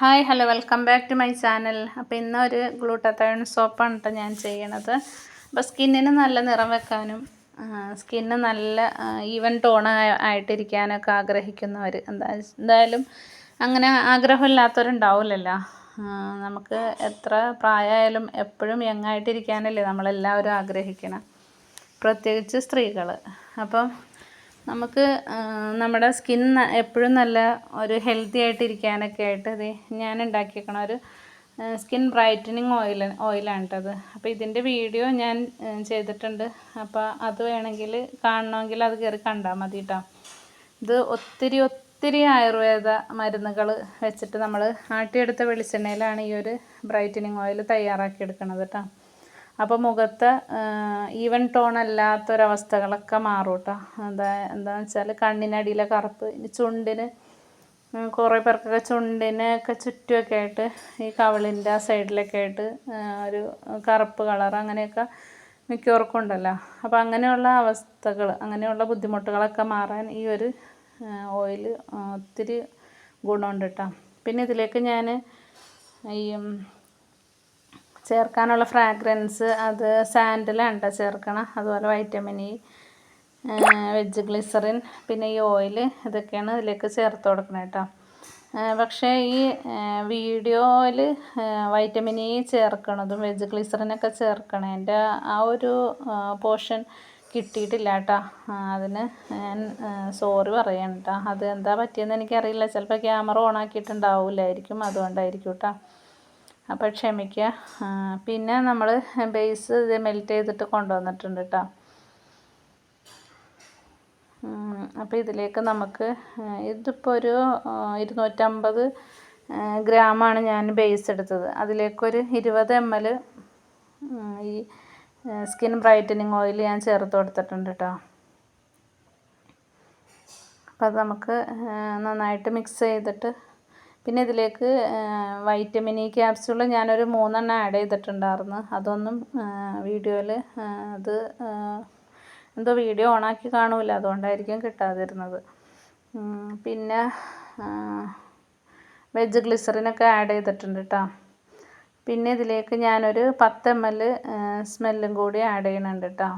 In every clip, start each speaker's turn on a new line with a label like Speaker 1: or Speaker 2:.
Speaker 1: Hi hello welcome back to my channel. അപ്പോൾ ഇന്നൊരു glutathione സോപ്പാണ് കേട്ടോ ഞാൻ ചെയ്യണത്. അപ്പോൾ സ്കിന്നിന് നല്ല നിറം വെക്കാനും സ്കിന്ന് നല്ല ഈവൻ ടോൺ ആയിട്ടിരിക്കാനൊക്കെ ആഗ്രഹിക്കുന്നവർ എന്തായാലും അങ്ങനെ ആഗ്രഹമില്ലാത്തവരുണ്ടാവില്ലല്ലോ. നമുക്ക് എത്ര പ്രായമായാലും എപ്പോഴും യങ്ങായിട്ടിരിക്കാനല്ലേ നമ്മളെല്ലാവരും ആഗ്രഹിക്കണം, പ്രത്യേകിച്ച് സ്ത്രീകൾ. അപ്പം നമുക്ക് നമ്മുടെ സ്കിൻ എപ്പോഴും നല്ല ഒരു ഹെൽത്തി ആയിട്ടിരിക്കാനൊക്കെ ആയിട്ട് ഇത് ഞാൻ ഉണ്ടാക്കിയേക്കണ ഒരു സ്കിൻ ബ്രൈറ്റനിങ് ഓയിലാണ് കേട്ടത്. അപ്പോൾ ഇതിൻ്റെ വീഡിയോ ഞാൻ ചെയ്തിട്ടുണ്ട്. അപ്പോൾ അത് വേണമെങ്കിൽ കാണണമെങ്കിൽ അത് കയറി കണ്ടാൽ മതി കേട്ടോ. ഇത് ഒത്തിരി ആയുർവേദ മരുന്നുകൾ വെച്ചിട്ട് നമ്മൾ ആട്ടിയെടുത്ത വെളിച്ചെണ്ണയിലാണ് ഈ ഒരു ബ്രൈറ്റനിങ് ഓയിൽ തയ്യാറാക്കിയെടുക്കണത് കേട്ടോ. അപ്പോൾ മുഖത്ത് ഈവൻ ടോൺ അല്ലാത്തൊരവസ്ഥകളൊക്കെ മാറും കേട്ടോ. എന്താണെന്ന് വെച്ചാൽ കണ്ണിനടിയിലെ കറുപ്പ്, ചുണ്ടിന് കുറേ പേർക്കൊക്കെ ചുണ്ടിനൊക്കെ ചുറ്റുമൊക്കെ ആയിട്ട് ഈ കവിളിൻ്റെ ആ സൈഡിലൊക്കെ ആയിട്ട് ഒരു കറുപ്പ് കളർ അങ്ങനെയൊക്കെ മിക്കവർക്കും ഉണ്ടല്ലോ. അപ്പോൾ അങ്ങനെയുള്ള അവസ്ഥകൾ, അങ്ങനെയുള്ള ബുദ്ധിമുട്ടുകളൊക്കെ മാറാൻ ഈ ഒരു ഓയിൽ ഒത്തിരി ഗുണമുണ്ട് കേട്ടോ. പിന്നെ ഇതിലേക്ക് ഞാൻ ഈ ചേർക്കാനുള്ള ഫ്രാഗ്രൻസ് അത് സാൻഡലാണ് കേട്ടോ ചേർക്കണം. അതുപോലെ വൈറ്റമിൻ ഇ, വെജ് ഗ്ലിസറിൻ, പിന്നെ ഈ ഓയിൽ, ഇതൊക്കെയാണ് ഇതിലേക്ക് ചേർത്ത് കൊടുക്കണം കേട്ടോ. പക്ഷേ ഈ വീഡിയോയിൽ വൈറ്റമിൻ ഇ ചേർക്കണതും വെജ് ഗ്ലിസറിനൊക്കെ ചേർക്കണതിൻ്റെ ആ ഒരു പോർഷൻ കിട്ടിയിട്ടില്ല കേട്ടോ. അതിന് ഞാൻ സോറി പറയാണ് കേട്ടോ. അത് എന്താ പറ്റിയെന്ന് എനിക്കറിയില്ല. ചിലപ്പോൾ ക്യാമറ ഓൺ ആക്കിയിട്ടുണ്ടാവില്ലായിരിക്കും, അതുകൊണ്ടായിരിക്കും കേട്ടോ. അപ്പോൾ ക്ഷമിക്കുക. പിന്നെ നമ്മൾ ബേസ് ഇത് മെൽറ്റ് ചെയ്തിട്ട് കൊണ്ടുവന്നിട്ടുണ്ട് കേട്ടോ. അപ്പോൾ ഇതിലേക്ക് നമുക്ക് ഇതിപ്പോൾ ഒരു 250 ഗ്രാമാണ് ഞാൻ ബേസ് എടുത്തത്. അതിലേക്കൊരു 20 ml ഈ സ്കിൻ ബ്രൈറ്റനിങ് ഓയിൽ ഞാൻ ചേർത്ത് കൊടുത്തിട്ടുണ്ട് കേട്ടോ. അപ്പോൾ അത് നമുക്ക് നന്നായിട്ട് മിക്സ് ചെയ്തിട്ട്, പിന്നെ ഇതിലേക്ക് വൈറ്റമിൻ ഇ ക്യാപ്സ്യൂൾ ഞാനൊരു 3 ആഡ് ചെയ്തിട്ടുണ്ടായിരുന്നു. അതൊന്നും വീഡിയോയിൽ അത് എന്തോ വീഡിയോ ഓണാക്കി കാണൂല, അതുകൊണ്ടായിരിക്കും കിട്ടാതിരുന്നത്. പിന്നെ വെജ് ഗ്ലിസറിനൊക്കെ ആഡ് ചെയ്തിട്ടുണ്ട് കേട്ടോ. പിന്നെ ഇതിലേക്ക് ഞാനൊരു 10 ml സ്മെല്ലും കൂടി ആഡ് ചെയ്യണുണ്ട് കേട്ടോ.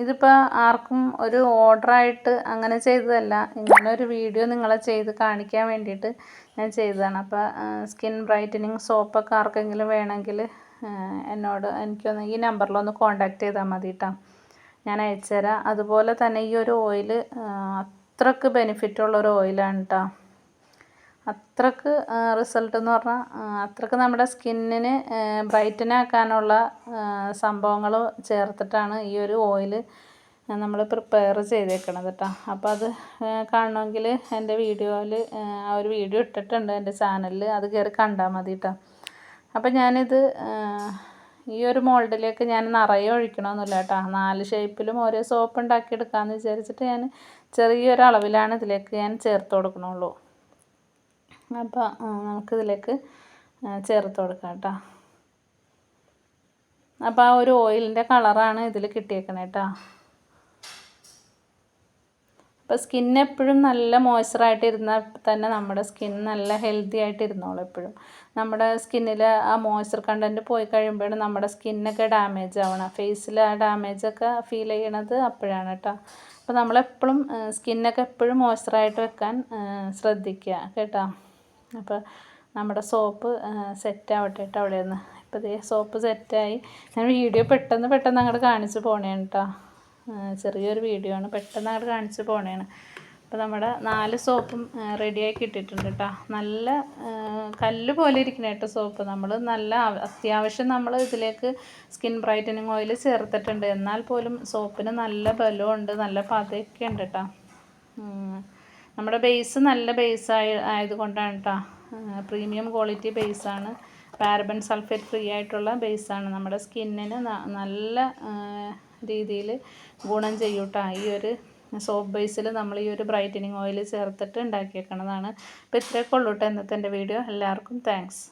Speaker 1: ഇതിപ്പോൾ ആർക്കും ഒരു ഓർഡറായിട്ട് അങ്ങനെ ചെയ്തതല്ല, ഇങ്ങനെ ഒരു വീഡിയോ നിങ്ങളെ ചെയ്ത് കാണിക്കാൻ വേണ്ടിയിട്ട് ഞാൻ ചെയ്തതാണ്. അപ്പോൾ സ്കിൻ ബ്രൈറ്റനിങ് സോപ്പൊക്കെ ആർക്കെങ്കിലും വേണമെങ്കിൽ എനിക്കൊന്ന് ഈ നമ്പറിലൊന്ന് കോൺടാക്റ്റ് ചെയ്താൽ മതി കേട്ടോ, ഞാൻ അയച്ചുതരാം. അതുപോലെ തന്നെ ഈ ഒരു ഓയിൽ അത്രക്ക് ബെനിഫിറ്റുള്ളൊരു ഓയിലാണ് കേട്ടോ. അത്രക്ക് റിസൾട്ട് എന്ന് പറഞ്ഞാൽ അത്രക്ക് നമ്മുടെ സ്കിന്നിന് ബ്രൈറ്റനാക്കാനുള്ള സംഭവങ്ങൾ ചേർത്തിട്ടാണ് ഈ ഒരു ഓയിൽ നമ്മൾ പ്രിപ്പയർ ചെയ്തേക്കണത് കേട്ടോ. അപ്പോൾ അത് കാണണമെങ്കിൽ എൻ്റെ വീഡിയോയിൽ ആ ഒരു വീഡിയോ ഇട്ടിട്ടുണ്ട് എൻ്റെ ചാനലിൽ, അത് കയറി കണ്ടാൽ മതി കേട്ടോ. അപ്പോൾ ഞാനിത് ഈ ഒരു മോൾഡിലേക്ക് ഞാൻ നിറയെ ഒഴിക്കണമെന്നില്ല കേട്ടോ. 4 ഷേപ്പിലും ഓരോ സോപ്പ് ഉണ്ടാക്കിയെടുക്കാമെന്ന് വിചാരിച്ചിട്ട് ഞാൻ ചെറിയൊരളവിലാണ് ഇതിലേക്ക് ഞാൻ ചേർത്ത് കൊടുക്കണുള്ളൂ. അപ്പോൾ നമുക്കിതിലേക്ക് ചേർത്ത് കൊടുക്കാം കേട്ടോ. അപ്പോൾ ആ ഒരു ഓയിലിൻ്റെ കളറാണ് ഇതിൽ കിട്ടിയേക്കണേ കേട്ടോ. അപ്പോൾ സ്കിൻ എപ്പോഴും നല്ല മോയ്സ്ചറായിട്ട് ഇരുന്നാൽ തന്നെ നമ്മുടെ സ്കിൻ നല്ല ഹെൽത്തി ആയിട്ട് ഇരുന്നോളും. എപ്പോഴും നമ്മുടെ സ്കിന്നിൽ ആ മോയ്സ്ചർ കണ്ടൻറ്റ് പോയി കഴിയുമ്പോഴാണ് നമ്മുടെ സ്കിന്നൊക്കെ ഡാമേജ് ആവണം, ഫേസിൽ ആ ഡാമേജൊക്കെ ഫീൽ ചെയ്യണത് അപ്പോഴാണ് കേട്ടോ. അപ്പോൾ നമ്മളെപ്പോഴും സ്കിന്നൊക്കെ എപ്പോഴും മോയ്സ്ചറായിട്ട് വെക്കാൻ ശ്രദ്ധിക്കുക കേട്ടോ. അപ്പോൾ നമ്മുടെ സോപ്പ് സെറ്റാവട്ടെ കേട്ടോ അവിടെ നിന്ന്. ഇപ്പോൾ ഇതേ സോപ്പ് സെറ്റായി. ഞാൻ വീഡിയോ പെട്ടെന്ന് അങ്ങോട്ട് കാണിച്ച് പോണേണ് കേട്ടോ. ചെറിയൊരു വീഡിയോ ആണ്, പെട്ടെന്ന് അങ്ങോട്ട് കാണിച്ച് പോണേണ്. അപ്പോൾ നമ്മുടെ 4 സോപ്പും റെഡിയായി കിട്ടിയിട്ടുണ്ട് കേട്ടോ. നല്ല കല്ല് പോലെ ഇരിക്കുന്ന കേട്ടോ സോപ്പ്. നമ്മൾ നല്ല അത്യാവശ്യം നമ്മൾ ഇതിലേക്ക് സ്കിൻ ബ്രൈറ്റനിങ് ഓയിൽ ചേർത്തിട്ടുണ്ട്, എന്നാൽ പോലും സോപ്പിന് നല്ല ബലമുണ്ട്, നല്ല പതയൊക്കെ ഉണ്ട് കേട്ടോ. നമ്മുടെ ബേസ് നല്ല ബേസ് ആയതുകൊണ്ടാണ് കേട്ടോ. പ്രീമിയം ക്വാളിറ്റി ബേസാണ്, പാരബൻ സൾഫേറ്റ് ഫ്രീ ആയിട്ടുള്ള ബേസാണ്. നമ്മുടെ സ്കിന്നിന് നല്ല രീതിയിൽ ഗുണം ചെയ്യും കേട്ടോ. ഈ ഒരു സോപ്പ് ബേസിൽ നമ്മൾ ഈ ഒരു ബ്രൈറ്റനിങ് ഓയിൽ ചേർത്തിട്ട് ഉണ്ടാക്കിയേക്കണതാണ്. അപ്പോൾ ഇത്രയൊക്കെ ഉള്ളൂ കേട്ടോ ഇന്നത്തെ എൻ്റെ വീഡിയോ. എല്ലാവർക്കും താങ്ക്സ്.